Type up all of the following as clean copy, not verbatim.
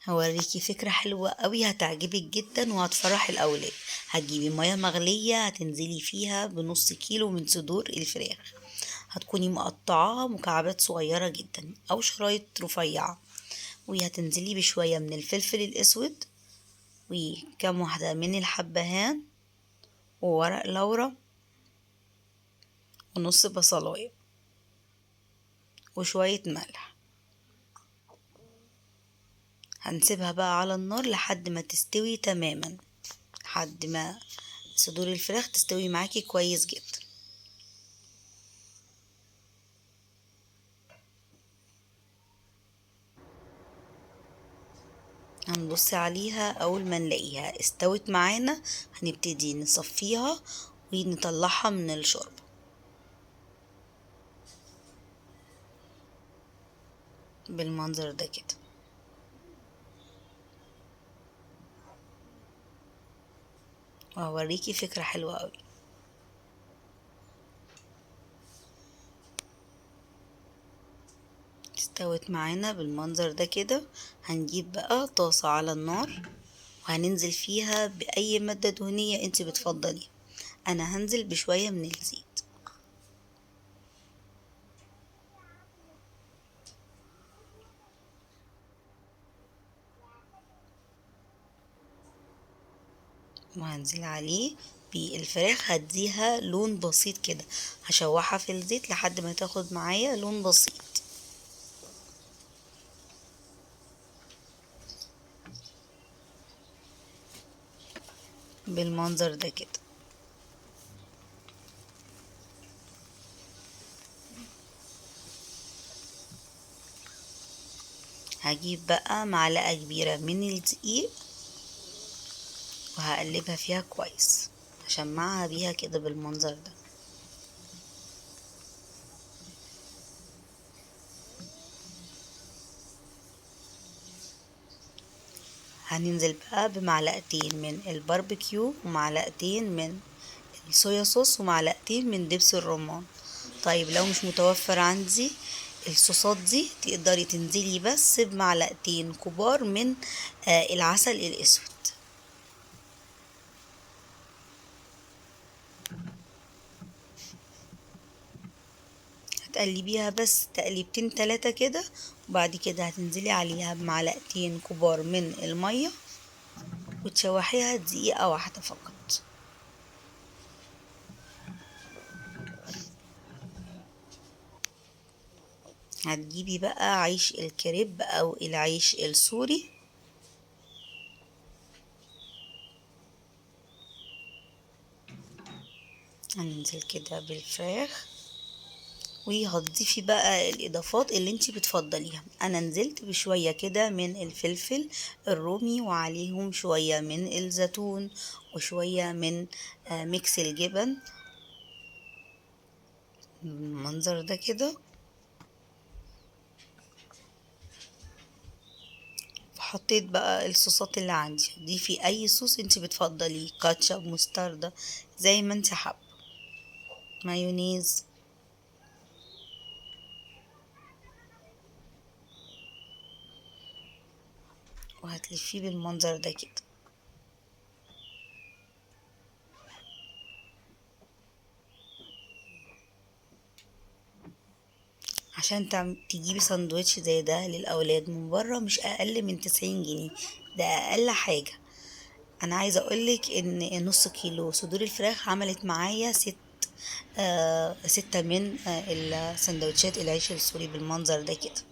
هوريكي فكرة حلوة قوي هتعجبك جدا وهتفرح الأولاد. هتجيبي مياه مغلية هتنزلي فيها بنص كيلو من صدور الفراخ. هتكوني مقطعاها مكعبات صغيرة جدا أو شرايط رفيعة، وهتنزلي بشوية من الفلفل الأسود وكم واحدة من الحبهان وورق لورا ونص بصلاية وشوية ملح. هنسيبها بقى على النار لحد ما تستوي تماما، لحد ما صدور الفراخ تستوي معاكي كويس جدا. هنبص عليها اول ما نلاقيها استوت معانا هنبتدي نصفيها ونطلعها من الشوربة بالمنظر ده كده. وهوريكي فكرة حلوة قوي. استوت معانا بالمنظر ده كده. هنجيب بقى طاسة على النار وهننزل فيها بأي مادة دهنية انت بتفضليها. انا هنزل بشوية من الزيت. وهنزل عليه بالفراخ هديها لون بسيط كده، هشوحها في الزيت لحد ما تاخد معايا لون بسيط بالمنظر ده كده. هجيب بقى معلقة كبيرة من الدقيق وهقلبها فيها كويس، هشمعها بيها كده بالمنظر ده. هننزل بقى بمعلقتين من الباربيكيو ومعلقتين من الصويا صوص ومعلقتين من دبس الرمان. طيب لو مش متوفر عندي الصوصات دي تقدري تنزلي بس بمعلقتين كبار من العسل الاسود. هتقلبيها بس تقليبتين تلاتة كده، وبعد كده هتنزلي عليها بمعلقتين كبار من المية وتشوحيها دقيقة واحدة فقط. هتجيبي بقى عيش الكريب او العيش السوري، هننزل كده بالفراخ وهتضيفي بقى الاضافات اللي انتي بتفضليها. انا نزلت بشوية كده من الفلفل الرومي وعليهم شوية من الزيتون وشوية من ميكس الجبن بالمنظر ده كده. حطيت بقى الصوصات اللي عندي، ضيفي اي صوص انتي بتفضليه، كاتشب مستردة زي ما انتي حابة، مايونيز. وهتلفيه بالمنظر ده كده. عشان تجيبي سندوتش زي ده للأولاد من بره مش أقل من 90 جنيه، ده أقل حاجة. أنا عايزة أقولك إن نص كيلو صدور الفراخ عملت معايا ستة من السندوتشات العيش السوري بالمنظر ده كده.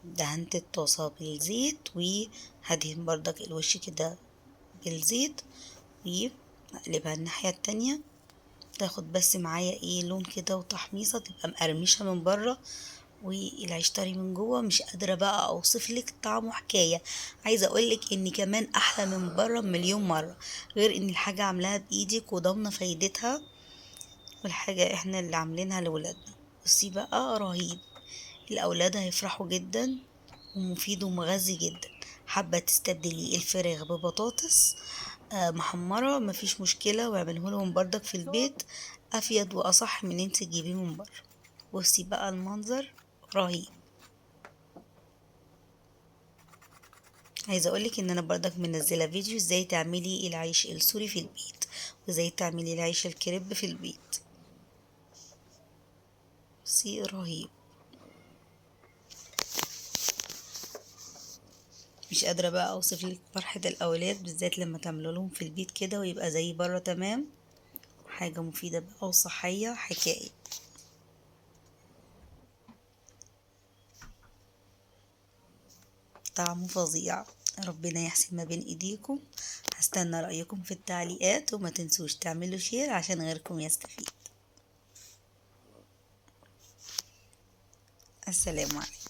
دهنت الطاسة بالزيت وهدهن بردك الوش كده بالزيت ونقلبها الناحية التانية، تاخد بس معايا ايه لون كده وتحميصة تبقى مقرمشة من بره والعيش طري من جوه. مش قادرة بقى اوصفلك طعمه حكاية. عايزة اقولك ان كمان احلى من بره مليون مرة، غير ان الحاجة عاملاها بايدك وضامنة فايدتها، والحاجة احنا اللي عاملينها لولادنا. بصي بقى رهيب، الاولاد هيفرحوا جدا ومفيد ومغذي جدا. حابة تستبدلي الفراخ ببطاطس محمرة مفيش مشكلة، واعمله لهم بردك في البيت افيد واصح من انت تجيبيه من بره. بصي بقى المنظر رهيب. عايزه اقولك ان انا برضك منزله فيديو ازاي تعملي العيش السوري في البيت، وازاي تعملي العيش الكريب في البيت. بصي رهيب. مش قادره بقى اوصف لك فرحه الاولاد بالذات لما تعملوا لهم في البيت كده ويبقى زي بره تمام. حاجه مفيده بقى وصحيه حكايه. طعمه فظيع. ربنا يحسن ما بين ايديكم. هستنى رأيكم في التعليقات، وما تنسوش تعملوا شير عشان غيركم يستفيد. السلام عليكم.